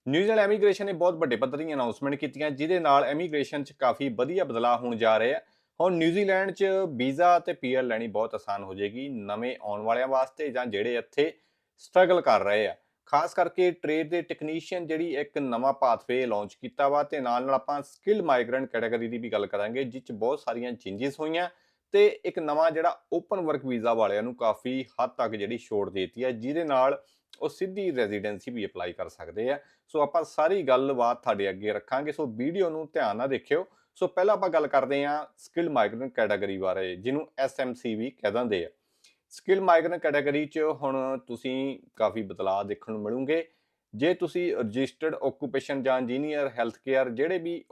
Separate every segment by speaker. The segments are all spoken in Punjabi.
Speaker 1: ਨਿਊਜ਼ੀਲੈਂਡ ਐਮੀਗ੍ਰੇਸ਼ਨ ਨੇ ਬਹੁਤ ਵੱਡੇ ਪੱਧਰ ਦੀਆਂ ਅਨਾਉਂਸਮੈਂਟ ਕੀਤੀਆਂ ਜਿਹਦੇ ਨਾਲ ਐਮੀਗ੍ਰੇਸ਼ਨ 'ਚ ਕਾਫੀ ਵਧੀਆ ਬਦਲਾਅ ਹੋਣ ਜਾ ਰਹੇ ਆ। ਹੁਣ ਨਿਊਜ਼ੀਲੈਂਡ 'ਚ ਵੀਜ਼ਾ ਤੇ ਪੀਆਰ ਲੈਣੀ ਬਹੁਤ ਆਸਾਨ ਹੋ ਜਾਏਗੀ ਨਵੇਂ ਆਉਣ ਵਾਲਿਆਂ ਵਾਸਤੇ ਜਾਂ ਜਿਹੜੇ ਇੱਥੇ ਸਟਰਗਲ ਕਰ ਰਹੇ ਆ। ਖਾਸ ਕਰਕੇ ਟ੍ਰੇਡ ਦੇ ਟੈਕਨੀਸ਼ੀਅਨ ਜਿਹੜੀ ਇੱਕ ਨਵਾਂ ਪਾਥਵੇ ਲਾਂਚ ਕੀਤਾ ਵਾ ਤੇ ਨਾਲ ਆਪਾਂ ਸਕਿੱਲ ਮਾਈਗ੍ਰੈਂਟ ਕੈਟਾਗਰੀ ਦੀ ਵੀ ਗੱਲ ਕਰਾਂਗੇ ਜਿਸ 'ਚ ਬਹੁਤ ਸਾਰੀਆਂ ਚੇਂਜਸ ਹੋਈਆਂ ਤੇ ਇੱਕ ਨਵਾਂ ਜਿਹੜਾ ਓਪਨ ਵਰਕ ਵੀਜ਼ਾ ਵਾਲਿਆਂ ਨੂੰ ਕਾਫੀ ਹੱਦ ਤੱਕ ਜਿਹੜੀ ਛੋਟ ਦੇਤੀ ਹੈ ਜਿਹਦੇ ਨਾਲ ਉਹ ਸਿੱਧੀ ਰੈਜ਼ੀਡੈਂਸੀ ਵੀ ਅਪਲਾਈ ਕਰ ਸਕਦੇ ਆ। ਸੋ ਆਪਾਂ ਸਾਰੀ ਗੱਲਬਾਤ ਤੁਹਾਡੇ ਅੱਗੇ ਰੱਖਾਂਗੇ, ਸੋ ਵੀਡੀਓ ਨੂੰ ਧਿਆਨ ਨਾਲ ਦੇਖਿਓ। ਸੋ ਪਹਿਲਾਂ ਆਪਾਂ ਗੱਲ ਕਰਦੇ ਹਾਂ ਸਕਿੱਲ ਮਾਈਗ੍ਰੈਂਟ ਕੈਟਾਗਰੀ ਬਾਰੇ ਜਿਹਨੂੰ ਐਸਐਮਸੀ ਵੀ ਕਹਿ ਦਿੰਦੇ ਆ। ਸਕਿੱਲ ਮਾਈਗ੍ਰੈਂਟ ਕੈਟਾਗਰੀ 'ਚ ਹੁਣ ਤੁਸੀਂ ਕਾਫੀ ਬਦਲਾਅ ਦੇਖਣ ਨੂੰ ਮਿਲੂਗੇ। ਜੇ ਤੁਸੀਂ ਰਜਿਸਟਰਡ ਓਕੂਪੇਸ਼ਨ ਜਾਂ ਇੰਜੀਨੀਅਰ ਹੈਲਥ ਕੇਅਰ ਜਿਹੜੇ ਵੀ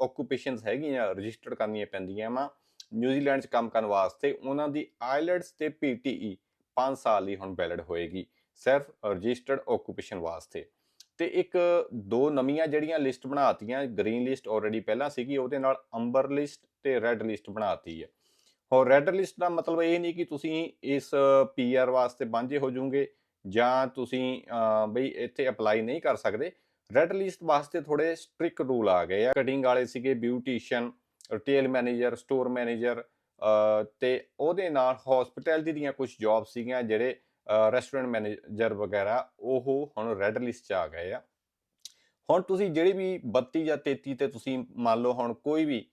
Speaker 1: ਓਕੂਪੇਸ਼ਨਸ ਹੈਗੀਆਂ ਰਜਿਸਟਰਡ ਕਰਨੀਆਂ ਪੈਂਦੀਆਂ ਵਾ ਨਿਊਜ਼ੀਲੈਂਡ 'ਚ ਕੰਮ ਕਰਨ ਵਾਸਤੇ, ਉਹਨਾਂ ਦੀ ਆਈਲੈਟਸ ਤੇ ਪੀਟੀਈ 5 ਸਾਲ ਲਈ ਹੁਣ ਵੈਲਿਡ ਹੋਏਗੀ ਸਿਰਫ ਰਜਿਸਟਰਡ ਓਕੂਪੇਸ਼ਨ ਵਾਸਤੇ। ਤੇ ਇੱਕ ਦੋ ਨਵੀਆਂ ਜਿਹੜੀਆਂ ਲਿਸਟ ਬਣਾਤੀਆਂ, ਗ੍ਰੀਨ ਲਿਸਟ ਆਲਰੇਡੀ ਪਹਿਲਾਂ ਸੀਗੀ, ਉਹਦੇ ਨਾਲ ਅੰਬਰ ਲਿਸਟ ਤੇ ਰੈੱਡ ਲਿਸਟ ਬਣਾਤੀ ਹੈ। ਹੋਰ ਰੈੱਡ ਲਿਸਟ ਦਾ ਮਤਲਬ ਇਹ ਨਹੀਂ ਕਿ ਤੁਸੀਂ ਇਸ ਪੀਆਰ ਵਾਸਤੇ ਵਾਂਝੇ ਹੋ ਜਾਓਗੇ ਜਾਂ ਤੁਸੀਂ ਬਈ ਇੱਥੇ ਅਪਲਾਈ ਨਹੀਂ ਕਰ ਸਕਦੇ। ਰੈੱਡ ਲਿਸਟ ਵਾਸਤੇ ਥੋੜੇ ਸਟ੍ਰਿਕਟ ਰੂਲ ਆ ਗਏ ਆ। ਕਟਿੰਗ ਵਾਲੇ ਸੀਗੇ, beautician, retail manager, store manager ਤੇ ਉਹਦੇ ਨਾਲ ਹੌਸਪਿਟੈਲਿਟੀ ਦੀਆਂ ਕੁਝ ਜੌਬ ਸੀਗੀਆਂ ਜਿਹੜੇ ਰੈਸਟੋਰੈਂਟ ਮੈਨੇਜਰ ਵਗੈਰਾ, ਉਹ ਹੁਣ ਰੈੱਡ ਲਿਸਟ 'ਚ ਆ ਗਏ ਆ। ਹੁਣ ਤੁਸੀਂ ਜਿਹੜੀ ਵੀ 32 ਜਾਂ 33 ਤੇ ਤੁਸੀਂ ਮੰਨ ਲਓ ਹੁਣ ਕੋਈ ਵੀ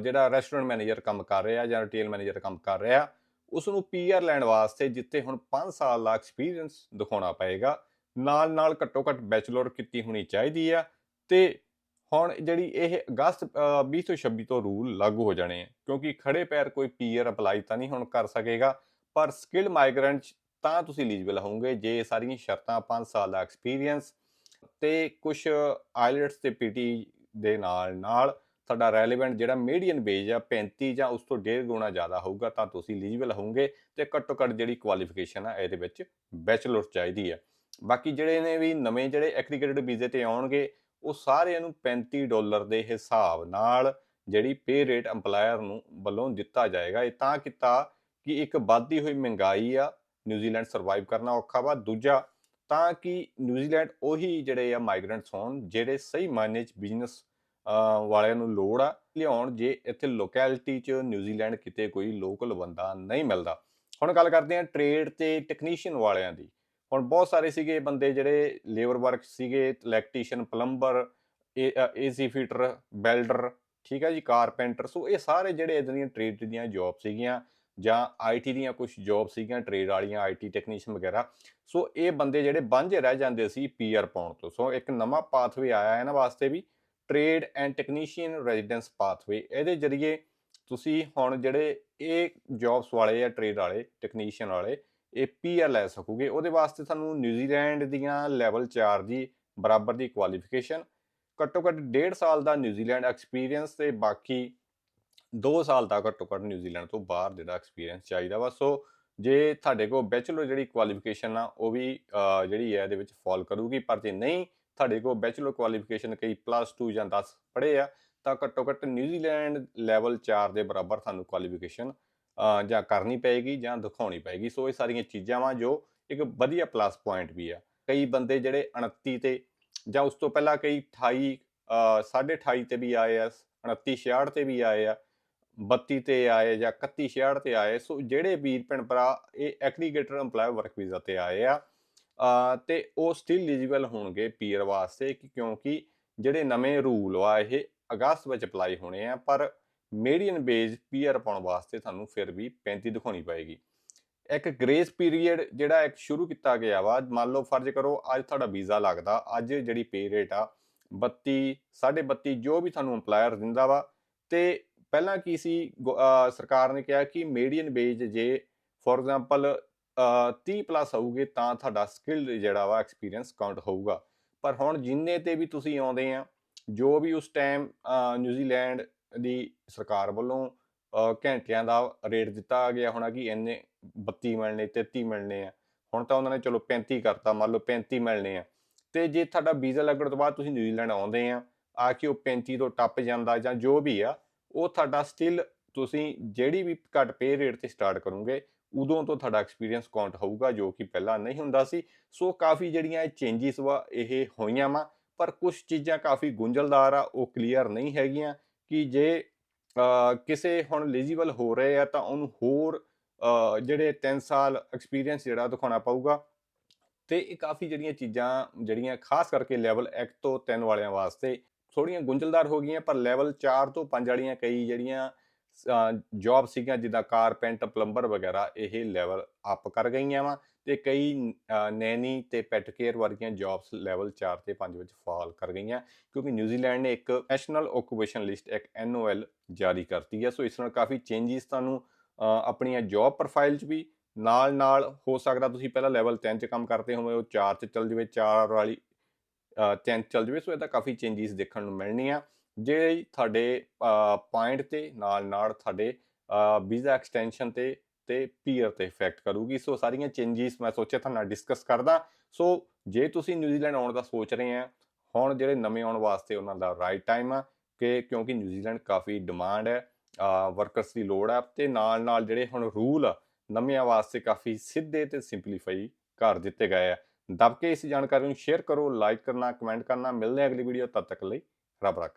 Speaker 1: ਜਿਹੜਾ ਰੈਸਟੋਰੈਂਟ ਮੈਨੇਜਰ ਕੰਮ ਕਰ ਰਿਹਾ ਜਾਂ ਰਿਟੇਲ ਮੈਨੇਜਰ ਕੰਮ ਕਰ ਰਿਹਾ, ਉਸ ਨੂੰ ਪੀਆਰ ਲੈਣ ਵਾਸਤੇ ਜਿੱਥੇ ਹੁਣ 5 ਸਾਲ ਦਾ ਐਕਸਪੀਰੀਅੰਸ ਦਿਖਾਉਣਾ ਪਏਗਾ, ਨਾਲ ਨਾਲ ਘੱਟੋ ਘੱਟ ਬੈਚਲਰ ਕੀਤੀ ਹੋਣੀ ਚਾਹੀਦੀ ਆ। ਤੇ ਹੁਣ ਜਿਹੜੀ ਇਹ ਅਗਸਤ 2026 ਤੋਂ ਰੂਲ ਲਾਗੂ ਹੋ ਜਾਣੇ ਆ, ਕਿਉਂਕਿ ਖੜੇ ਪੈਰ ਕੋਈ ਪੀਆਰ ਅਪਲਾਈ ਤਾਂ ਨਹੀਂ ਹੁਣ ਕਰ ਸਕੇਗਾ, ਪਰ ਸਕਿੱਲ ਮਾਈਗ੍ਰੈਂਟ ਤਾਂ ਤੁਸੀਂ ਐਲੀਜੀਬਲ ਹੋਵੋਗੇ ਜੇ ਸਾਰੀਆਂ ਸ਼ਰਤਾਂ 5 ਸਾਲ ਦਾ ਐਕਸਪੀਰੀਅੰਸ ਤੇ ਕੁਝ ਆਈਲੈਟਸ ਤੇ ਪੀਟੀ ਦੇ ਨਾਲ ਨਾਲ ਤੁਹਾਡਾ ਰੈਲੇਵੈਂਟ ਜਿਹੜਾ ਮੀਡੀਅਨ ਵੇਜ ਆ 35 ਜਾਂ ਉਸ ਤੋਂ 1.5 ਗੁਣਾ ਜ਼ਿਆਦਾ ਹੋਊਗਾ ਤਾਂ ਤੁਸੀਂ ਐਲੀਜੀਬਲ ਹੋਵੋਗੇ। ਤੇ ਘੱਟੋ ਘੱਟ ਜਿਹੜੀ ਕੁਆਲੀਫਿਕੇਸ਼ਨ ਆ ਇਹਦੇ ਵਿੱਚ ਬੈਚਲਰ ਚਾਹੀਦੀ ਆ। ਬਾਕੀ ਜਿਹੜੇ ਨੇ ਵੀ ਨਵੇਂ ਜਿਹੜੇ ਐਗਰੀਗੇਟਡ ਵੀਜ਼ੇ ਤੇ ਆਉਣਗੇ ਉਹ ਸਾਰਿਆਂ ਨੂੰ $35 ਦੇ ਹਿਸਾਬ ਨਾਲ ਜਿਹੜੀ ਪੇ ਰੇਟ ਅੰਪਲਾਇਰ ਨੂੰ ਵੱਲੋਂ ਦਿੱਤਾ ਜਾਏਗਾ। ਇਹ ਤਾਂ ਕੀਤਾ ਕਿ ਇੱਕ ਵੱਧਦੀ ਹੋਈ ਮਹਿੰਗਾਈ ਆ, ਨਿਊਜ਼ੀਲੈਂਡ ਸਰਵਾਈਵ ਕਰਨਾ ਔਖਾ ਵਾ। ਦੂਜਾ ਤਾਂ ਕਿ ਨਿਊਜ਼ੀਲੈਂਡ ਉਹੀ ਜਿਹੜੇ ਆ ਮਾਈਗ੍ਰੈਂਟਸ ਹੋਣ ਜਿਹੜੇ ਸਹੀ ਮਾਇਨੇ 'ਚ ਬਿਜ਼ਨਸ ਵਾਲਿਆਂ ਨੂੰ ਲੋੜ ਆ ਲਿਆਉਣ, ਜੇ ਇੱਥੇ ਲੋਕੈਲਿਟੀ 'ਚ ਨਿਊਜ਼ੀਲੈਂਡ ਕਿਤੇ ਕੋਈ ਲੋਕਲ ਬੰਦਾ ਨਹੀਂ ਮਿਲਦਾ। ਹੁਣ ਗੱਲ ਕਰਦੇ ਹਾਂ ਟ੍ਰੇਡ ਤੇ ਟੈਕਨੀਸ਼ੀਅਨ ਵਾਲਿਆਂ ਦੀ। ਹੁਣ ਬਹੁਤ ਸਾਰੇ ਸੀਗੇ ਬੰਦੇ ਜਿਹੜੇ ਲੇਬਰ ਵਰਕ ਸੀਗੇ, electrician, plumber, AC fitter, welder, ਠੀਕ ਹੈ ਜੀ, ਕਾਰਪੈਂਟਰ। ਸੋ ਇਹ ਸਾਰੇ ਜਿਹੜੇ ਇੱਦਾਂ ਦੀਆਂ ਟ੍ਰੇਡ ਦੀਆਂ ਜੋਬ ਸੀਗੀਆਂ ਜਾਂ ਆਈਟੀ ਦੀਆਂ ਕੁਝ ਜੋਬ ਸੀਗੀਆਂ ਟ੍ਰੇਡ ਵਾਲੀਆਂ, ਆਈਟੀ ਟੈਕਨੀਸ਼ੀਅਨ ਵਗੈਰਾ। ਸੋ ਇਹ ਬੰਦੇ ਜਿਹੜੇ ਵਾਂਝੇ ਰਹਿ ਜਾਂਦੇ ਸੀ ਪੀਆਰ ਪਾਉਣ ਤੋਂ। ਸੋ ਇੱਕ ਨਵਾਂ ਪਾਥਵੇ ਆਇਆ ਇਹਨਾਂ ਵਾਸਤੇ ਵੀ, trade and technician residence pathway. ਇਹਦੇ ਜ਼ਰੀਏ ਤੁਸੀਂ ਹੁਣ ਜਿਹੜੇ ਇਹ ਜੌਬਸ ਵਾਲੇ ਆ ਟ੍ਰੇਡ ਵਾਲੇ ਟੈਕਨੀਸ਼ੀਅਨ ਵਾਲੇ, ਇਹ ਪੀਆਰ ਲੈ ਸਕੋਗੇ। ਉਹਦੇ ਵਾਸਤੇ ਤੁਹਾਨੂੰ ਨਿਊਜ਼ੀਲੈਂਡ ਦੀਆਂ ਲੈਵਲ 4 ਦੀ ਬਰਾਬਰ ਦੀ ਕੁਆਲੀਫਿਕੇਸ਼ਨ, ਘੱਟੋ ਘੱਟ 1.5 ਸਾਲ ਦਾ ਨਿਊਜ਼ੀਲੈਂਡ ਐਕਸਪੀਰੀਅੰਸ ਤੇ ਬਾਕੀ 2 ਸਾਲ ਦਾ ਘੱਟੋ ਘੱਟ ਨਿਊਜ਼ੀਲੈਂਡ ਤੋਂ ਬਾਹਰ ਜਿਹੜਾ ਐਕਸਪੀਰੀਅੰਸ ਚਾਹੀਦਾ ਵਾ। ਸੋ ਜੇ ਤੁਹਾਡੇ ਕੋਲ ਬੈਚਲਰ ਜਿਹੜੀ ਕੁਆਲੀਫਿਕੇਸ਼ਨ ਆ ਉਹ ਵੀ ਜਿਹੜੀ ਹੈ ਇਹਦੇ ਵਿੱਚ ਫਾਲ ਕਰੂਗੀ, ਪਰ ਜੇ ਨਹੀਂ ਤੁਹਾਡੇ ਕੋਲ ਬੈਚਲਰ ਕੁਆਲੀਫਿਕੇਸ਼ਨ ਕਈ +2 ਜਾਂ 10 ਪੜ੍ਹੇ ਆ ਤਾਂ ਘੱਟੋ ਘੱਟ ਨਿਊਜ਼ੀਲੈਂਡ ਲੈਵਲ 4 ਦੇ ਬਰਾਬਰ ਤੁਹਾਨੂੰ ਕੁਆਲੀਫਿਕੇਸ਼ਨ ਜਾਂ ਕਰਨੀ ਪਏਗੀ ਜਾਂ ਦਿਖਾਉਣੀ ਪਏਗੀ। ਸੋ ਇਹ ਸਾਰੀਆਂ ਚੀਜ਼ਾਂ ਵਾ ਜੋ ਇੱਕ ਵਧੀਆ ਪਲੱਸ ਪੁਆਇੰਟ ਵੀ ਆ। ਕਈ ਬੰਦੇ ਜਿਹੜੇ 29 ਤੇ ਜਾਂ ਉਸ ਤੋਂ ਪਹਿਲਾਂ ਕਈ 28 28.5 ਤੇ ਵੀ ਆਏ ਆ, 29 66 ਤੇ ਵੀ ਆਏ ਆ, 32 ਤੇ ਆਏ ਜਾਂ 31 66 ਤੇ ਆਏ। ਸੋ ਜਿਹੜੇ ਵੀਰ ਭੈਣ ਭਰਾ ਇਹ ਐਗਰੀਗੇਟਰ ਇੰਪਲਾਈ ਵਰਕ ਵੀਜ਼ਾ ਤੇ ਆਏ ਆ ਤੇ ਉਹ ਸਟਿਲ ਐਲੀਜੀਬਲ ਹੋਣਗੇ ਪੀਆਰ ਵਾਸਤੇ, ਕਿਉਂਕਿ ਜਿਹੜੇ ਨਵੇਂ ਰੂਲ ਆ ਇਹ ਅਗਸਤ ਵਿੱਚ ਅਪਲਾਈ ਹੋਣੇ ਆ। ਪਰ ਮੀਡੀਅਨ ਵੇਜ ਪੀਆਰ ਪਾਉਣ ਵਾਸਤੇ ਤੁਹਾਨੂੰ ਫਿਰ ਵੀ 35 ਦਿਖਾਉਣੀ ਪਏਗੀ। ਇੱਕ ਗ੍ਰੇਸ ਪੀਰੀਅਡ ਜਿਹੜਾ ਇੱਕ ਸ਼ੁਰੂ ਕੀਤਾ ਗਿਆ ਵਾ, ਮੰਨ ਲਓ ਫਰਜ਼ ਕਰੋ ਅੱਜ ਤੁਹਾਡਾ ਵੀਜ਼ਾ ਲੱਗਦਾ, ਅੱਜ ਜਿਹੜੀ ਪੇ ਰੇਟ ਆ 32 32.5 ਜੋ ਵੀ ਤੁਹਾਨੂੰ ਇੰਪਲਾਇਰ ਦਿੰਦਾ ਵਾ। ਤੇ ਪਹਿਲਾਂ ਕੀ ਸੀ, ਸਰਕਾਰ ਨੇ ਕਿਹਾ ਕਿ ਮੀਡੀਅਨ ਵੇਜ ਜੇ ਫੋਰ ਐਗਜ਼ਾਮਪਲ 30 ਪਲੱਸ ਹੋਊਗੇ ਤਾਂ ਤੁਹਾਡਾ ਸਕਿੱਲ ਜਿਹੜਾ ਵਾ ਐਕਸਪੀਰੀਅੰਸ ਕਾਊਂਟ ਹੋਊਗਾ। ਪਰ ਹੁਣ ਜਿੰਨੇ ਤੇ ਵੀ ਤੁਸੀਂ ਆਉਂਦੇ ਆ, ਜੋ ਵੀ ਉਸ ਟਾਈਮ ਨਿਊਜ਼ੀਲੈਂਡ ਦੀ ਸਰਕਾਰ ਵੱਲੋਂ ਘੰਟਿਆਂ ਦਾ ਰੇਟ ਦਿੱਤਾ ਗਿਆ ਹੋਣਾ ਕਿ ਇੰਨੇ 32 ਮਿਲਣੇ, 33 ਮਿਲਣੇ ਆ। ਹੁਣ ਤਾਂ ਉਹਨਾਂ ਨੇ ਚਲੋ 35 ਕਰਤਾ, ਮੰਨ ਲਓ 35 ਮਿਲਣੇ ਆ। ਤੇ ਜੇ ਤੁਹਾਡਾ ਵੀਜ਼ਾ ਲੱਗਣ ਤੋਂ ਬਾਅਦ ਤੁਸੀਂ ਨਿਊਜ਼ੀਲੈਂਡ ਆਉਂਦੇ ਆ ਕੇ ਉਹ 35 ਤੋਂ ਟੱਪ ਜਾਂਦਾ ਜਾਂ ਜੋ ਵੀ ਆ, ਉਹ ਤੁਹਾਡਾ ਸਟਿਲ ਤੁਸੀਂ ਜਿਹੜੀ ਵੀ ਘੱਟ ਪੇ ਰੇਟ ਤੇ ਸਟਾਰਟ ਕਰੋਗੇ ਉਦੋਂ ਤੋਂ ਤੁਹਾਡਾ ਐਕਸਪੀਰੀਅੰਸ ਕਾਊਂਟ ਹੋਊਗਾ, ਜੋ ਕਿ ਪਹਿਲਾਂ ਨਹੀਂ ਹੁੰਦਾ ਸੀ। ਸੋ ਕਾਫੀ ਜਿਹੜੀਆਂ ਇਹ ਚੇਂਜਿਸ ਵਾ ਇਹ ਹੋਈਆਂ ਵਾ, ਪਰ ਕੁਝ ਚੀਜ਼ਾਂ ਕਾਫੀ ਗੁੰਝਲਦਾਰ ਆ, ਉਹ ਕਲੀਅਰ ਨਹੀਂ ਹੈਗੀਆਂ ਕਿ ਜੇ ਕਿਸੇ ਹੁਣ ਐਲੀਜੀਬਲ ਹੋ ਰਹੇ ਆ ਤਾਂ ਉਹਨੂੰ ਹੋਰ ਜਿਹੜੇ 3 ਸਾਲ ਐਕਸਪੀਰੀਅੰਸ ਜਿਹੜਾ ਦਿਖਾਉਣਾ ਪਊਗਾ। ਤੇ ਇਹ ਕਾਫੀ ਜਿਹੜੀਆਂ ਚੀਜ਼ਾਂ ਜਿਹੜੀਆਂ ਖਾਸ ਕਰਕੇ ਲੈਵਲ 1 ਤੋਂ 3 ਵਾਲਿਆਂ ਵਾਸਤੇ ਥੋੜ੍ਹੀਆਂ ਗੁੰਝਲਦਾਰ ਹੋ ਗਈਆਂ, ਪਰ ਲੈਵਲ 4 ਤੋਂ 5 ਵਾਲੀਆਂ ਕਈ ਜਿਹੜੀਆਂ ਜੌਬ ਸੀਗੀਆਂ ਜਿੱਦਾਂ ਕਾਰਪੈਂਟਰ, ਪਲੰਬਰ ਵਗੈਰਾ, ਇਹ ਲੈਵਲ ਅਪ ਕਰ ਗਈਆਂ ਵਾ, ਤੇ ਕਈ ਨੈਨੀ ਤੇ ਪੈਟ ਕੇਅਰ ਵਰਗੀਆਂ ਜੌਬਸ ਲੈਵਲ 4 ਤੇ 5 ਵਿੱਚ ਫਾਲ ਕਰ ਗਈਆਂ, ਕਿਉਂਕਿ ਨਿਊਜ਼ੀਲੈਂਡ ਨੇ ਇੱਕ ਨੈਸ਼ਨਲ ਓਕੂਪੇਸ਼ਨ ਲਿਸਟ, ਇੱਕ NOL ਜਾਰੀ ਕਰਤੀ ਹੈ। ਸੋ ਇਸ ਨਾਲ ਕਾਫੀ ਚੇਂਜਿਸ ਤੁਹਾਨੂੰ ਆਪਣੀਆਂ ਜੌਬ ਪ੍ਰੋਫਾਈਲ 'ਚ ਵੀ ਨਾਲ ਹੋ ਸਕਦਾ ਤੁਸੀਂ ਪਹਿਲਾਂ ਲੈਵਲ 3 'ਚ ਕੰਮ ਕਰਦੇ ਹੋਵੇ, ਉਹ 4 'ਚ ਚੱਲ ਜਾਵੇ, 4 ਵਾਲੀ 3 ਚੱਲ ਜਾਵੇ। ਸੋ ਇਹਦਾ ਕਾਫੀ ਚੇਂਜਿਸ ਦੇਖਣ ਨੂੰ ਮਿਲਣੀਆਂ, ਜਿਹੜੇ ਤੁਹਾਡੇ ਪੁਆਇੰਟ ਤੇ ਨਾਲ ਤੁਹਾਡੇ ਵੀਜ਼ਾ ਐਕਸਟੈਂਸ਼ਨ ਤੇ ਪੀਅਰ ਤੇ ਇਫੈਕਟ ਕਰੂਗੀ। ਸੋ ਸਾਰੀਆਂ ਚੇਂਜਿਸ ਮੈਂ ਸੋਚਿਆ ਤੁਹਾਡੇ ਨਾਲ ਡਿਸਕਸ ਕਰਦਾ। ਸੋ ਜੇ ਤੁਸੀਂ ਨਿਊਜ਼ੀਲੈਂਡ ਆਉਣ ਦਾ ਸੋਚ ਰਹੇ ਆ, ਹੁਣ ਜਿਹੜੇ ਨਵੇਂ ਆਉਣ ਵਾਸਤੇ ਉਹਨਾਂ ਦਾ ਰਾਈਟ ਟਾਈਮ ਆ, ਕਿਉਂਕਿ ਨਿਊਜ਼ੀਲੈਂਡ ਕਾਫੀ ਡਿਮਾਂਡ ਹੈ, ਵਰਕਰਸ ਦੀ ਲੋੜ ਆ, ਤੇ ਨਾਲ ਜਿਹੜੇ ਹੁਣ ਰੂਲ ਆ ਨਵਿਆਂ ਵਾਸਤੇ ਕਾਫੀ ਸਿੱਧੇ ਤੇ ਸਿੰਪਲੀਫਾਈ ਕਰ ਦਿੱਤੇ ਗਏ ਆ। ਦੱਬ ਕੇ ਇਸ ਜਾਣਕਾਰੀ ਨੂੰ ਸ਼ੇਅਰ ਕਰੋ, ਲਾਈਕ ਕਰਨਾ, ਕਮੈਂਟ ਕਰਨਾ। ਮਿਲਦੇ ਆ ਅਗਲੀ ਵੀਡੀਓ, ਤਦ ਤੱਕ ਲਈ ਰੱਬ ਰੱਖਾ।